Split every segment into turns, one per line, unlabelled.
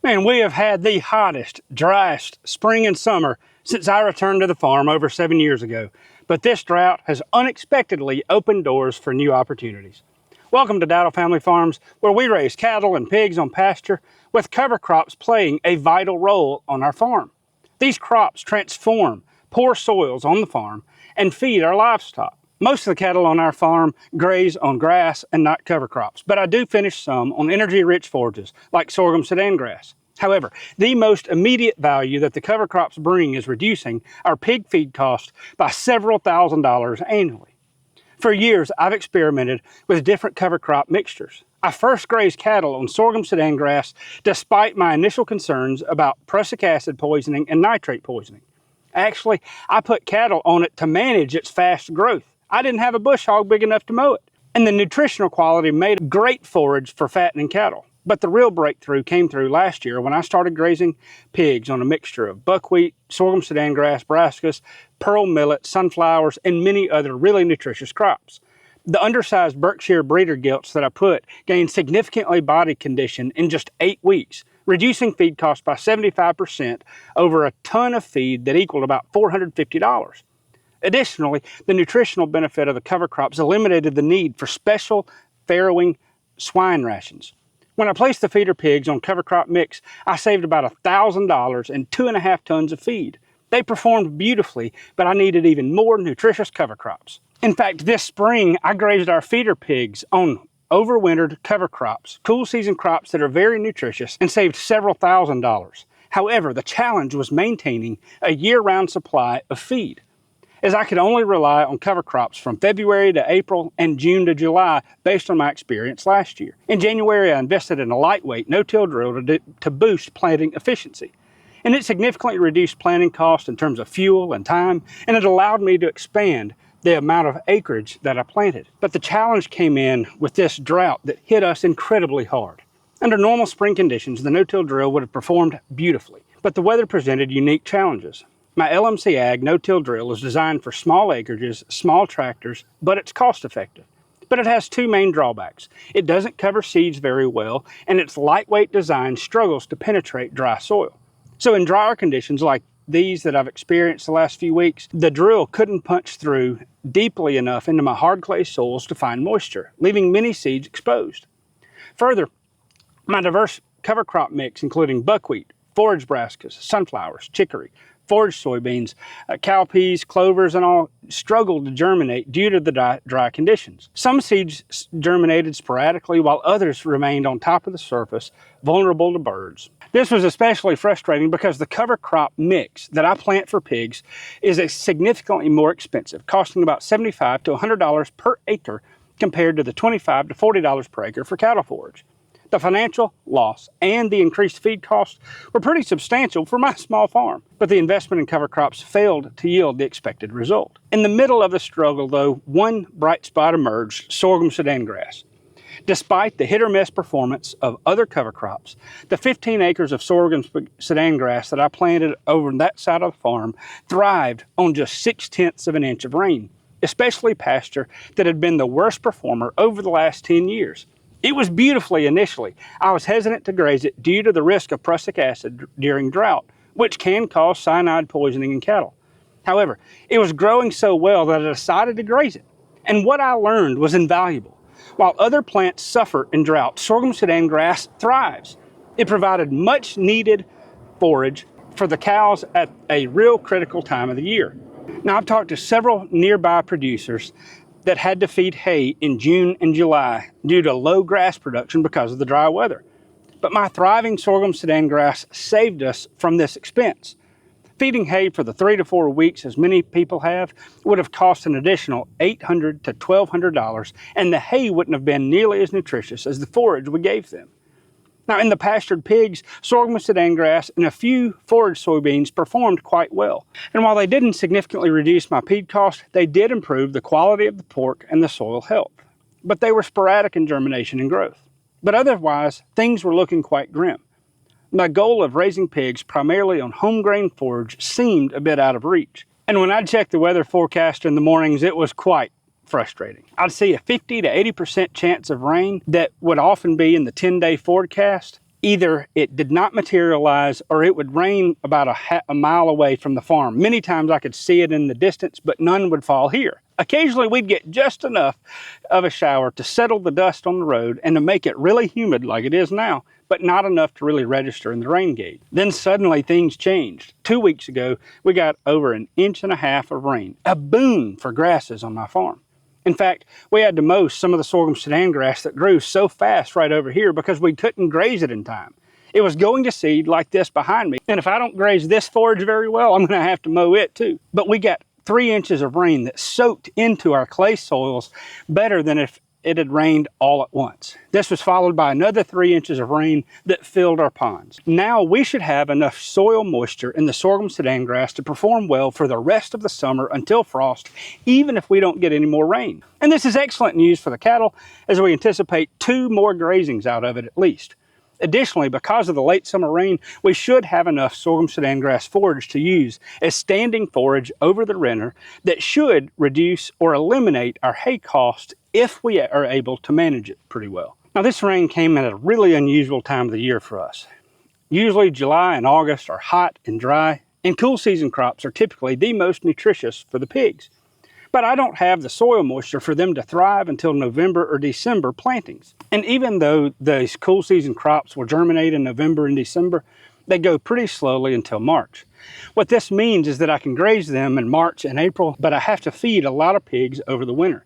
Man, we have had the hottest, driest spring and summer since I returned to the farm over 7 years ago. But this drought has unexpectedly opened doors for new opportunities. Welcome to Dowdle Family Farms, where we raise cattle and pigs on pasture, with cover crops playing a vital role on our farm. These crops transform poor soils on the farm and feed our livestock. Most of the cattle on our farm graze on grass and not cover crops, but I do finish some on energy-rich forages like sorghum Sudan grass. However, the most immediate value that the cover crops bring is reducing our pig feed cost by several $1,000s annually. For years, I've experimented with different cover crop mixtures. I first grazed cattle on sorghum Sudan grass despite my initial concerns about prussic acid poisoning and nitrate poisoning. Actually, I put cattle on it to manage its fast growth. I didn't have a bush hog big enough to mow it. And the nutritional quality made a great forage for fattening cattle. But the real breakthrough came through last year when I started grazing pigs on a mixture of buckwheat, sorghum Sudan grass, brassicas, pearl millet, sunflowers, and many other really nutritious crops. The undersized Berkshire breeder gilts that I put gained significantly body condition in just 8 weeks, reducing feed costs by 75% over a ton of feed that equaled about $450. Additionally, the nutritional benefit of the cover crops eliminated the need for special farrowing swine rations. When I placed the feeder pigs on cover crop mix, I saved about $1,000 and 2.5 tons of feed. They performed beautifully, but I needed even more nutritious cover crops. In fact, this spring, I grazed our feeder pigs on overwintered cover crops, cool season crops that are very nutritious, and saved several $1,000s. However, the challenge was maintaining a year-round supply of feed, as I could only rely on cover crops from February to April and June to July based on my experience last year. In January, I invested in a lightweight no-till drill to boost planting efficiency. And it significantly reduced planting costs in terms of fuel and time, and it allowed me to expand the amount of acreage that I planted. But the challenge came in with this drought that hit us incredibly hard. Under normal spring conditions, the no-till drill would have performed beautifully, but the weather presented unique challenges. My LMC Ag no-till drill is designed for small acreages, small tractors, but it's cost effective. But it has two main drawbacks. It doesn't cover seeds very well, and its lightweight design struggles to penetrate dry soil. So in drier conditions like these that I've experienced the last few weeks, the drill couldn't punch through deeply enough into my hard clay soils to find moisture, leaving many seeds exposed. Further, my diverse cover crop mix, including buckwheat, forage brassicas, sunflowers, chicory, forage soybeans, cowpeas, clovers, and all struggled to germinate due to the dry conditions. Some seeds germinated sporadically while others remained on top of the surface, vulnerable to birds. This was especially frustrating because the cover crop mix that I plant for pigs is significantly more expensive, costing about $75 to $100 per acre compared to the $25 to $40 per acre for cattle forage. The financial loss and the increased feed costs were pretty substantial for my small farm, but the investment in cover crops failed to yield the expected result. In the middle of the struggle, though, one bright spot emerged: sorghum Sudan grass. Despite the hit-or-miss performance of other cover crops, the 15 acres of sorghum Sudan grass that I planted over on that side of the farm thrived on just 0.6 of an inch of rain, especially pasture that had been the worst performer over the last 10 years. It was beautifully initially. I was hesitant to graze it due to the risk of prussic acid during drought, which can cause cyanide poisoning in cattle. However, it was growing so well that I decided to graze it. And what I learned was invaluable. While other plants suffer in drought, sorghum Sudan grass thrives. It provided much needed forage for the cows at a real critical time of the year. Now, I've talked to several nearby producers that had to feed hay in June and July due to low grass production because of the dry weather. But my thriving sorghum Sudan grass saved us from this expense. Feeding hay for the 3 to 4 weeks, as many people have, would have cost an additional $800 to $1,200, and the hay wouldn't have been nearly as nutritious as the forage we gave them. Now, in the pastured pigs, sorghum Sudan grass and a few forage soybeans performed quite well. And while they didn't significantly reduce my feed cost, they did improve the quality of the pork and the soil health. But they were sporadic in germination and growth. But otherwise, things were looking quite grim. My goal of raising pigs primarily on home grain forage seemed a bit out of reach. And when I checked the weather forecast in the mornings, it was quite frustrating. I'd see a 50 to 80% chance of rain that would often be in the 10-day forecast, Either it did not materialize or it would rain about a mile away from the farm. Many times I could see it in the distance, but none would fall here. Occasionally we'd get just enough of a shower to settle the dust on the road and to make it really humid like it is now, but not enough to really register in the rain gauge. Then suddenly things changed. 2 weeks ago, we got over 1.5 inches of rain, a boon for grasses on my farm. In fact, we had to mow some of the sorghum Sudan grass that grew so fast right over here because we couldn't graze it in time. It was going to seed like this behind me, and if I don't graze this forage very well, I'm going to have to mow it too. But we got 3 inches of rain that soaked into our clay soils better than if it had rained all at once. This was followed by another 3 inches of rain that filled our ponds. Now we should have enough soil moisture in the sorghum Sudan grass to perform well for the rest of the summer until frost, even if we don't get any more rain. And this is excellent news for the cattle, as we anticipate 2 more grazings out of it at least. Additionally, because of the late summer rain, we should have enough sorghum Sudan grass forage to use as standing forage over the winter that should reduce or eliminate our hay cost if we are able to manage it pretty well. Now, this rain came at a really unusual time of the year for us. Usually July and August are hot and dry, and cool season crops are typically the most nutritious for the pigs. But I don't have the soil moisture for them to thrive until November or December plantings. And even though these cool season crops will germinate in November and December, they go pretty slowly until March. What this means is that I can graze them in March and April, but I have to feed a lot of pigs over the winter.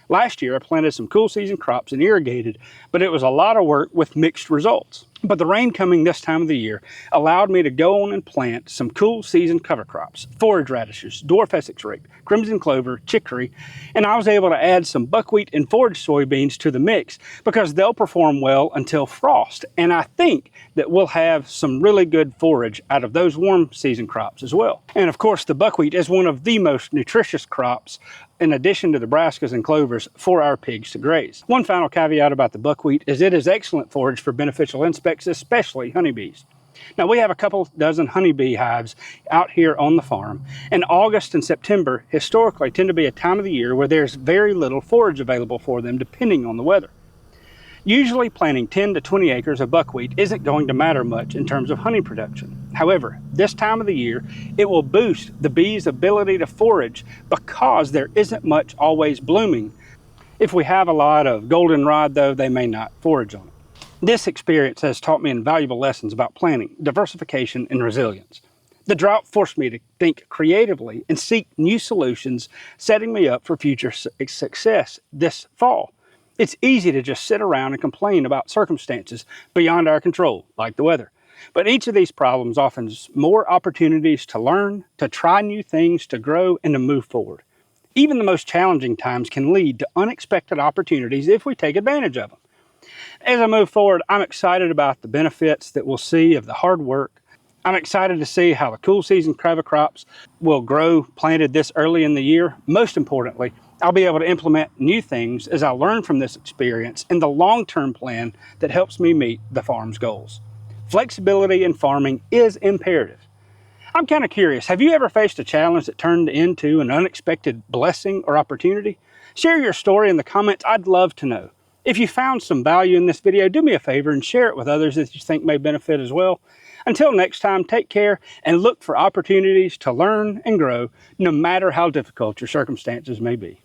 Last year I planted some cool season crops and irrigated, but it was a lot of work with mixed results. But the rain coming this time of the year allowed me to go on and plant some cool season cover crops, forage radishes, dwarf Essex rape, crimson clover, chicory, and I was able to add some buckwheat and forage soybeans to the mix because they'll perform well until frost. And I think that we'll have some really good forage out of those warm season crops as well. And of course, the buckwheat is one of the most nutritious crops in addition to the brassicas and clovers for our pigs to graze. One final caveat about the buckwheat is it is excellent forage for beneficial insects, especially honeybees. Now, we have a couple dozen honeybee hives out here on the farm, and August and September historically tend to be a time of the year where there's very little forage available for them depending on the weather. Usually planting 10 to 20 acres of buckwheat isn't going to matter much in terms of honey production. However, this time of the year, it will boost the bees' ability to forage because there isn't much always blooming. If we have a lot of goldenrod, though, they may not forage on it. This experience has taught me invaluable lessons about planting, diversification, and resilience. The drought forced me to think creatively and seek new solutions, setting me up for future success this fall. It's easy to just sit around and complain about circumstances beyond our control, like the weather. But each of these problems offers more opportunities to learn, to try new things, to grow, and to move forward. Even the most challenging times can lead to unexpected opportunities if we take advantage of them. As I move forward, I'm excited about the benefits that we'll see of the hard work. I'm excited to see how the cool season cover crops will grow planted this early in the year. Most importantly, I'll be able to implement new things as I learn from this experience and the long-term plan that helps me meet the farm's goals. Flexibility in farming is imperative. I'm kind of curious, have you ever faced a challenge that turned into an unexpected blessing or opportunity? Share your story in the comments. I'd love to know. If you found some value in this video, do me a favor and share it with others that you think may benefit as well. Until next time, take care and look for opportunities to learn and grow no matter how difficult your circumstances may be.